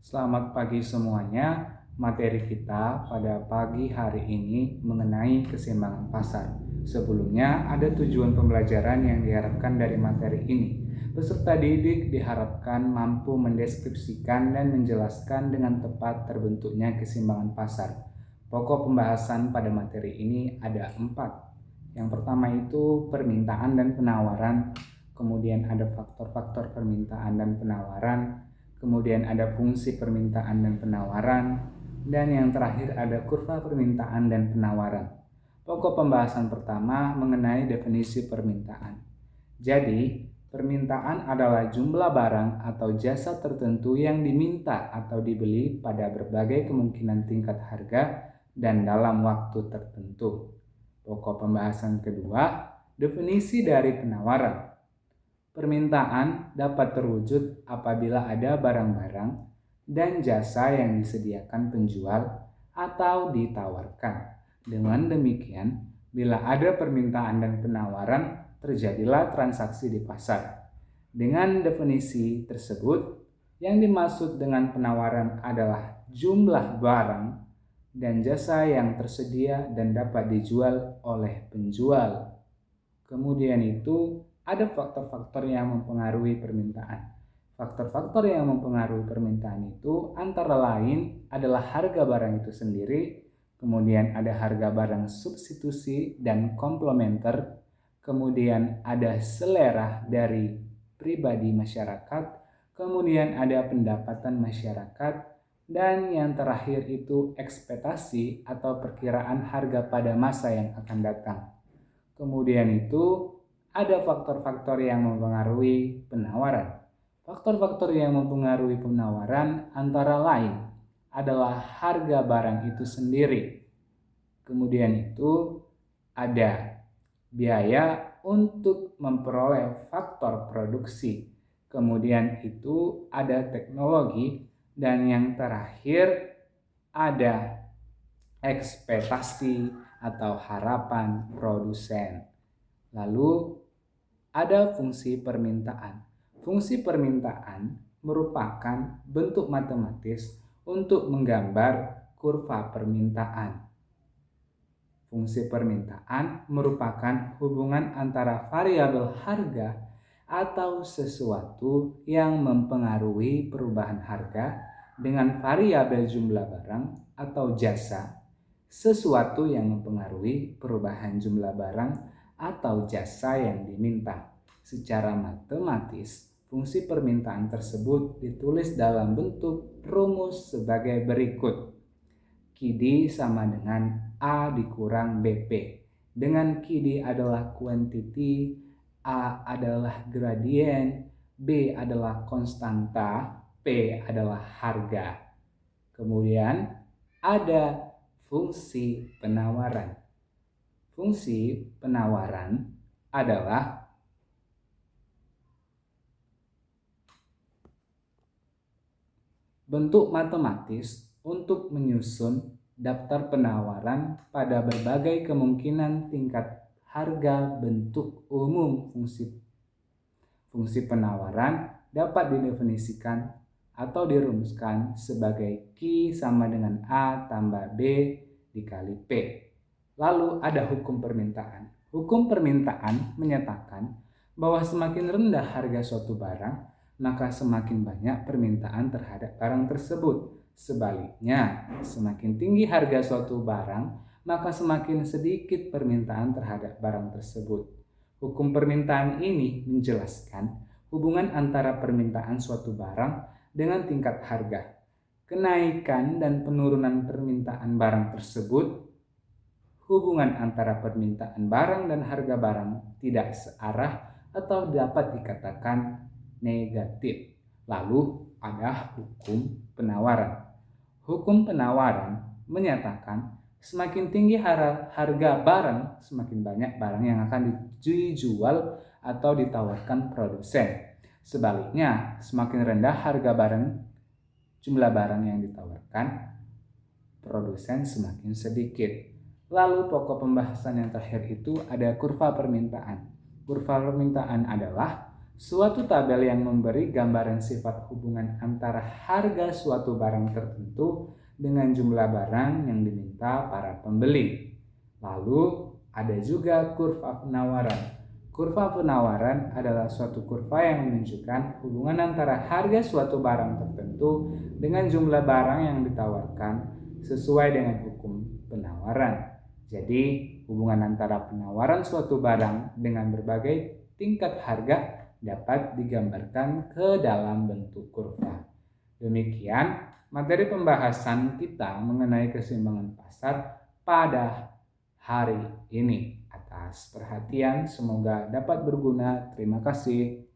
Selamat pagi semuanya. Materi kita pada pagi hari ini mengenai keseimbangan pasar. Sebelumnya ada tujuan pembelajaran yang diharapkan dari materi ini. Peserta didik diharapkan mampu mendeskripsikan dan menjelaskan dengan tepat terbentuknya keseimbangan pasar. Pokok pembahasan pada materi ini ada 4. Yang pertama itu permintaan dan penawaran, kemudian ada faktor-faktor permintaan dan penawaran, kemudian ada fungsi permintaan dan penawaran, dan yang terakhir ada kurva permintaan dan penawaran. Pokok pembahasan pertama mengenai definisi permintaan. Jadi, permintaan adalah jumlah barang atau jasa tertentu yang diminta atau dibeli pada berbagai kemungkinan tingkat harga dan dalam waktu tertentu. Pokok pembahasan kedua, definisi dari penawaran. Permintaan dapat terwujud apabila ada barang-barang dan jasa yang disediakan penjual atau ditawarkan. Dengan demikian, bila ada permintaan dan penawaran, terjadilah transaksi di pasar. Dengan definisi tersebut, yang dimaksud dengan penawaran adalah jumlah barang dan jasa yang tersedia dan dapat dijual oleh penjual. Kemudian itu ada faktor-faktor yang mempengaruhi permintaan. Faktor-faktor yang mempengaruhi permintaan itu antara lain adalah harga barang itu sendiri, kemudian ada harga barang substitusi dan komplementer, kemudian ada selera dari pribadi masyarakat, kemudian ada pendapatan masyarakat, dan yang terakhir itu ekspektasi atau perkiraan harga pada masa yang akan datang. Kemudian itu ada faktor-faktor yang mempengaruhi penawaran. Faktor-faktor yang mempengaruhi penawaran antara lain adalah harga barang itu sendiri. Kemudian itu ada biaya untuk memperoleh faktor produksi. Kemudian itu ada teknologi dan yang terakhir ada ekspektasi atau harapan produsen. Lalu ada fungsi permintaan. Fungsi permintaan merupakan bentuk matematis untuk menggambar kurva permintaan. Fungsi permintaan merupakan hubungan antara variabel harga atau sesuatu yang mempengaruhi perubahan harga dengan variabel jumlah barang atau jasa, sesuatu yang mempengaruhi perubahan jumlah barang atau jasa yang diminta. Secara matematis, fungsi permintaan tersebut ditulis dalam bentuk rumus sebagai berikut. QD sama dengan A dikurang BP. Dengan QD adalah quantity, A adalah gradien, B adalah konstanta, P adalah harga. Kemudian ada fungsi penawaran. Fungsi penawaran adalah bentuk matematis untuk menyusun daftar penawaran pada berbagai kemungkinan tingkat harga bentuk umum. Fungsi penawaran dapat didefinisikan atau dirumuskan sebagai Q sama dengan A tambah B dikali P. Lalu ada hukum permintaan. Hukum permintaan menyatakan bahwa semakin rendah harga suatu barang, maka semakin banyak permintaan terhadap barang tersebut. Sebaliknya, semakin tinggi harga suatu barang, maka semakin sedikit permintaan terhadap barang tersebut. Hukum permintaan ini menjelaskan hubungan antara permintaan suatu barang dengan tingkat harga. Kenaikan dan penurunan permintaan barang tersebut, hubungan antara permintaan barang dan harga barang tidak searah atau dapat dikatakan negatif. Lalu ada hukum penawaran. Hukum penawaran menyatakan semakin tinggi harga barang, semakin banyak barang yang akan dijual atau ditawarkan produsen. Sebaliknya, semakin rendah harga barang, jumlah barang yang ditawarkan produsen semakin sedikit. Lalu pokok pembahasan yang terakhir itu ada kurva permintaan. Kurva permintaan adalah Suatu tabel yang memberi gambaran sifat hubungan antara harga suatu barang tertentu dengan jumlah barang yang diminta para pembeli. Lalu ada juga kurva penawaran. Kurva penawaran adalah suatu kurva yang menunjukkan hubungan antara harga suatu barang tertentu dengan jumlah barang yang ditawarkan sesuai dengan hukum penawaran. Jadi, hubungan antara penawaran suatu barang dengan berbagai tingkat harga dapat digambarkan ke dalam bentuk kurva. Demikian materi pembahasan kita mengenai keseimbangan pasar pada hari ini. Atas perhatian, semoga dapat berguna. Terima kasih.